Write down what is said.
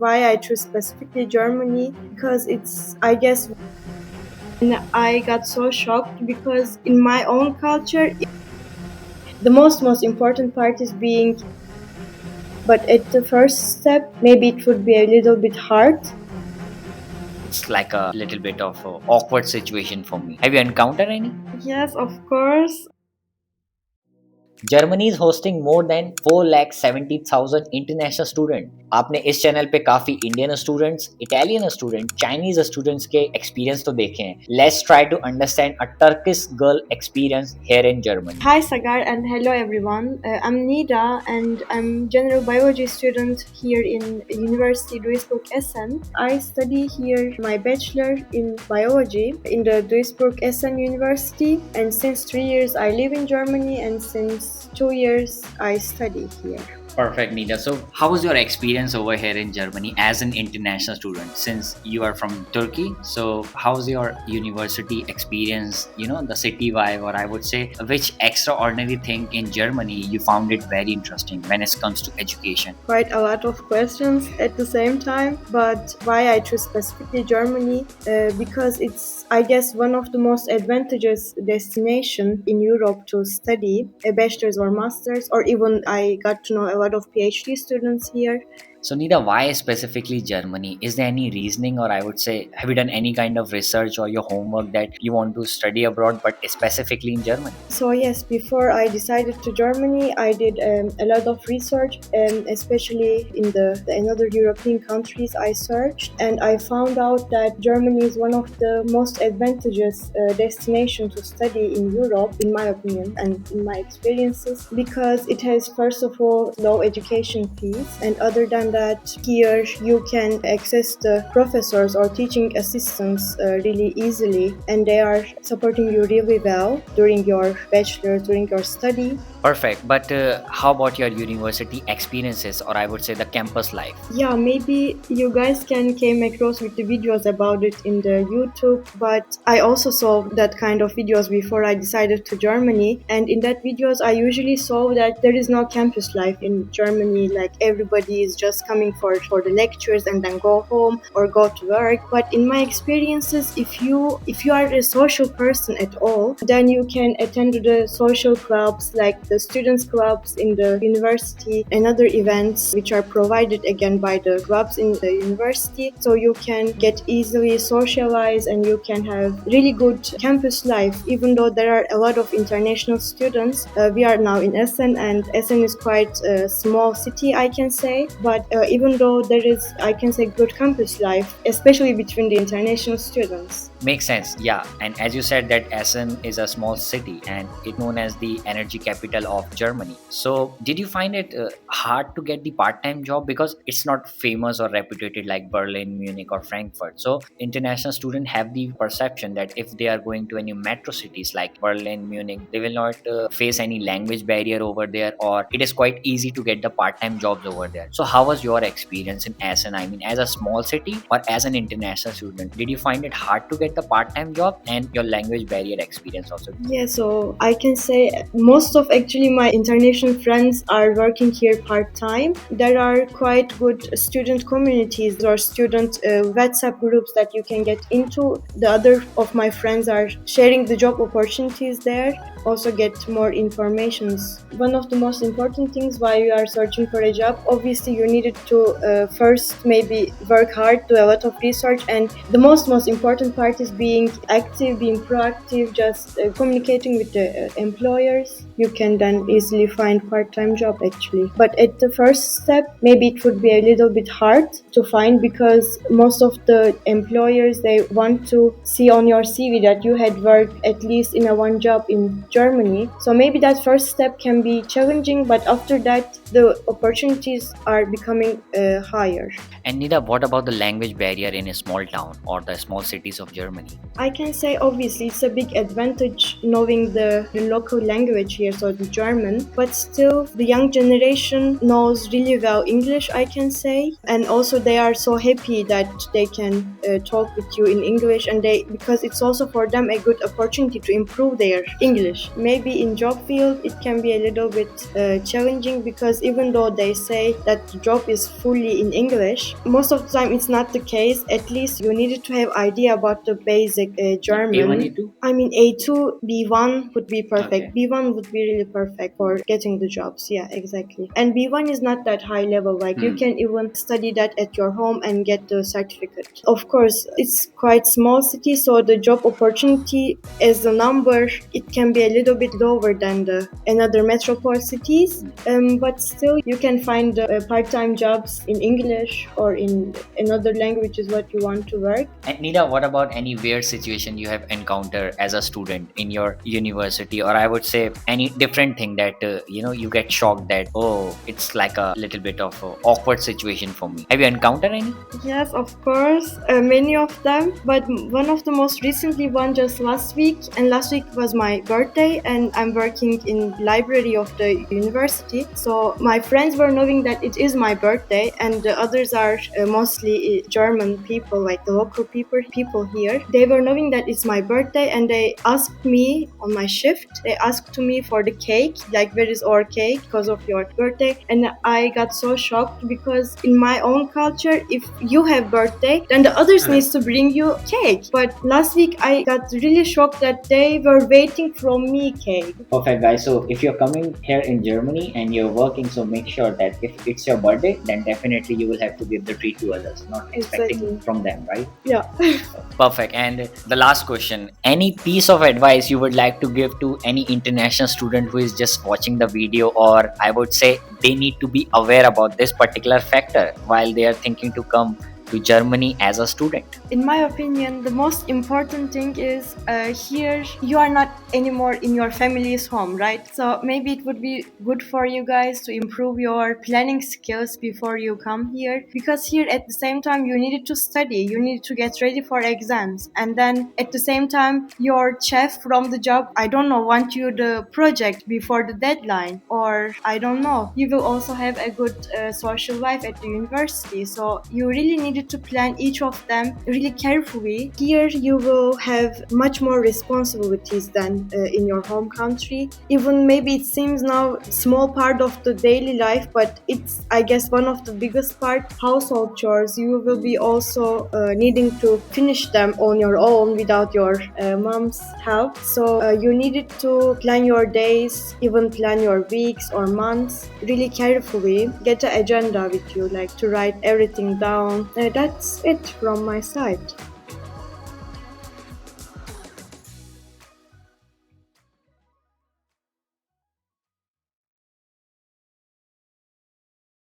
Why I choose specifically Germany? Because it's, I guess, and I got so shocked because in my own culture, the most important part is being, but at the first step, maybe it would be a little bit hard. It's like a little bit of a awkward situation for me. Have you encountered any? Yes, of course. Germany is hosting more than 4,70,000 international student. आपने इस चैनल पे काफी Indian students, Italian student, Chinese students के experience तो देखे हैं। Let's try to understand a Turkish girl experience here in Germany. Hi Sagar and hello everyone. I'm Nida and I'm general biology student here in University Duisburg-Essen. I study here my bachelor in biology in the Duisburg-Essen University, and since 3 years I live in Germany and since 2 years I study here. Perfect, Nida. So, how was your experience over here in Germany as an international student? Since you are from Turkey, so how's your university experience? You know, the city vibe, or I would say, which extraordinary thing in Germany you found it very interesting when it comes to education? Quite a lot of questions at the same time, but why I choose specifically Germany? Because it's, I guess, one of the most advantageous destination in Europe to study a bachelor's or master's, or even I got to know a lot of PhD students here. So, Nida, why specifically Germany? Is there any reasoning, or I would say, have you done any kind of research or your homework that you want to study abroad, but specifically in Germany? So yes, before I decided to Germany, I did a lot of research, especially in the another European countries. I searched and I found out that Germany is one of the most advantageous destination to study in Europe, in my opinion and in my experiences, because it has first of all low education fees, and other than that, here you can access the professors or teaching assistants really easily, and they are supporting you really well during your bachelor, during your study. Perfect. But how about your university experiences, or I would say the campus life? Yeah, maybe you guys can came across with the videos about it in the YouTube, but I also saw that kind of videos before I decided to Germany, and in that videos I usually saw that there is no campus life in Germany, like everybody is just coming for the lectures and then go home or go to work. But in my experiences, if you are a social person at all, then you can attend to the social clubs like the students clubs in the university and other events which are provided again by the clubs in the university, so you can get easily socialized and you can have really good campus life. Even though there are a lot of international students, we are now in Essen, and Essen is quite a small city, I can say, but even though there is, I can say, good campus life, especially between the international students. Makes sense, yeah. And as you said that Essen is a small city and it known as the energy capital of Germany. So did you find it hard to get the part-time job, because it's not famous or reputed like Berlin, Munich or Frankfurt? So international students have the perception that if they are going to any metro cities like Berlin, Munich, they will not face any language barrier over there, or it is quite easy to get the part-time jobs over there. So how was your experience in Essen? I mean, as a small city or as an international student, did you find it hard to get the part-time job, and your language barrier experience also? Yeah, so I can say most of actually my international friends are working here part time. There are quite good student communities or student WhatsApp groups that you can get into. The other of my friends are sharing the job opportunities there, also get more informations. One of the most important things while you are searching for a job, obviously you needed to first maybe work hard, do a lot of research, and the most important part is being active, being proactive, just communicating with the employers. You can then easily find part-time job actually. But at the first step, maybe it would be a little bit hard to find, because most of the employers, they want to see on your CV that you had worked at least in a one job in Germany. So maybe that first step can be challenging, but after that the opportunities are becoming higher. And Nida, what about the language barrier in a small town or the small cities of Germany? I can say obviously it's a big advantage knowing the local language here, so the German, but still the young generation knows really well English, I can say, and also they are so happy that they can talk with you in English, and they, because it's also for them a good opportunity to improve their English. English. Maybe in job field it can be a little bit challenging because even though they say that the job is fully in English, most of the time it's not the case. At least you needed to have idea about the basic A1, German. A2? I mean, A2, B1 would be perfect. Okay. B1 would be really perfect for getting the jobs. Yeah, exactly. And B1 is not that high level. Like you Hmm. can even study that at your home and get the certificate. Of course, it's quite small city, so the job opportunity as a number, it can be a little bit lower than the another metropole cities. But still, you can find part-time jobs in English or in another language is what you want to work. And Nida, what about any weird situation you have encountered as a student in your university, or I would say any different thing that you get shocked that, oh, it's like a little bit of a awkward situation for me. Have you encountered any? Yes, of course, many of them. But one of the most recently one just last week, and last week was my birthday, and I'm working in library of the university. So my friends were knowing that it is my birthday, and the others are mostly German people, like the local people here. They were knowing that it's my birthday, and they asked me on my shift. They asked to me for the cake, like where is our cake because of your birthday, and I got so shocked because in my own culture, if you have birthday, then the others needs to bring you cake. But last week I got really shocked that they were waiting from me cake. Perfect, guys. So if you're coming here in Germany and you're working, so make sure that if it's your birthday, then definitely you will have to give the treat to others, not expecting Exactly. from them, right? Yeah. Perfect. And the last question, any piece of advice you would like to give to any international student who is just watching the video, or I would say they need to be aware about this particular factor while they are thinking to come to Germany as a student? In my opinion, the most important thing is here you are not anymore in your family's home, right? So maybe it would be good for you guys to improve your planning skills before you come here, because here at the same time you needed to study, you need to get ready for exams, and then at the same time your chef from the job, I don't know, want you the project before the deadline, or I don't know, you will also have a good social life at the university. So you really needed to plan each of them really carefully. Here you will have much more responsibilities than in your home country. Even maybe it seems now small part of the daily life, but it's, I guess, one of the biggest part. Household chores, you will be also needing to finish them on your own without your mom's help. So you needed to plan your days, even plan your weeks or months really carefully. Get an agenda with you, like to write everything down. That's it from my side.